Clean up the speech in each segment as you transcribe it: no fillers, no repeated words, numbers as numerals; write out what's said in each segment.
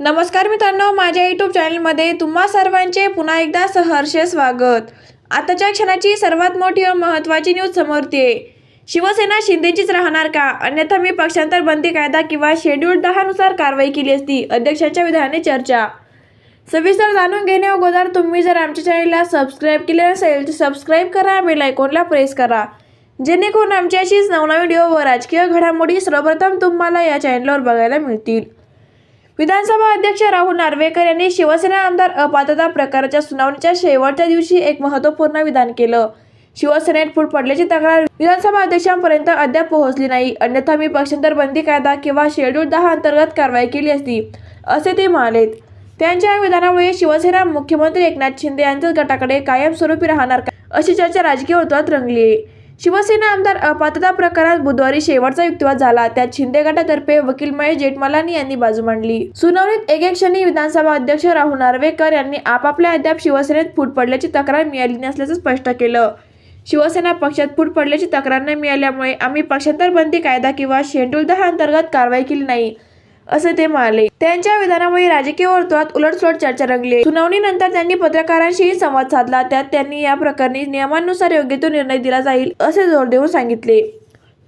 नमस्कार मित्रांनो, माझ्या यूट्यूब चॅनलमध्ये तुम्हा सर्वांचे पुन्हा एकदा सहर्ष स्वागत। आताच्या क्षणाची सर्वात मोठी व महत्त्वाची न्यूज समोर येते। शिवसेना शिंदेचीच राहणार का? अन्यथा मी पक्षांतर बंदी कायदा किंवा शेड्यूल 10 नुसार कारवाई केली असती, अध्यक्षांच्या विधानाने चर्चा। सविस्तर जाणून घेण्या अगोदर तुम्ही जर आमच्या चॅनलला सबस्क्राईब केले नसेल तर सबस्क्राईब करा, बेल आयकॉनला प्रेस करा, जेणेकरून आमची अशीच नवनवीन व्हिडिओ व राजकीय घडामोडी सर्वप्रथम तुम्हाला या चॅनलवर बघायला मिळतील। विधानसभा अध्यक्ष राहुल नार्वेकर यांनी शिवसेना आमदार अपात्रता प्रकरणाच्या सुनावणीच्या शेवटच्या दिवशी एक महत्त्वपूर्ण विधान केलं। शिवसेनेत फूट पडल्याची तक्रार विधानसभा अध्यक्षांपर्यंत अद्याप पोहोचली नाही, अन्यथा मी पक्षांतर बंदी कायदा किंवा शेड्यूल 10 अंतर्गत कारवाई केली असती, असे ते म्हणाले। त्यांच्या विधानामुळे शिवसेना मुख्यमंत्री एकनाथ शिंदे यांच्याच गटाकडे कायमस्वरूपी राहणार का, अशी चर्चा राजकीय वर्तुळात रंगली आहे। शिवसेना आमदार अपात्रता प्रकरणात बुधवारी शेवटचा युक्तिवाद झाला, त्यात शिंदे गटातर्फे वकील महेश जेठमलानी यांनी बाजू मांडली। सुनावणीत एके क्षणी विधानसभा अध्यक्ष राहुल नार्वेकर यांनी आपापल्या अद्याप शिवसेनेत फूट पडल्याची तक्रार मिळाली नसल्याचं स्पष्ट केलं। शिवसेना पक्षात फूट पडल्याची तक्रार न मिळाल्यामुळे आम्ही पक्षांतर बंदी कायदा किंवा शेड्यूल 10 अंतर्गत कारवाई केली नाही, असे ते म्हणाले। त्यांच्या विधानामुळे राजकीय वर्तुळात उलटसुलट चर्चा रंगली। सुनावणीनंतर त्यांनी पत्रकारांशी संवाद साधला, त्यात त्यांनी या प्रकरणी नियमानुसार योग्य तो निर्णय दिला जाईल, असे जोर देऊन सांगितले।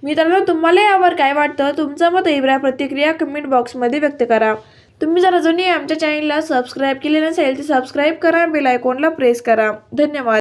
मित्रांनो, तुम्हाला यावर काय वाटतं? तुमचं मत अभिप्राय प्रतिक्रिया कमेंट बॉक्समध्ये व्यक्त करा। तुम्ही जर अजूनही आमच्या चॅनलला सबस्क्राईब केले नसेल तर सबस्क्राईब करा, बेल आयकॉनला प्रेस करा। धन्यवाद।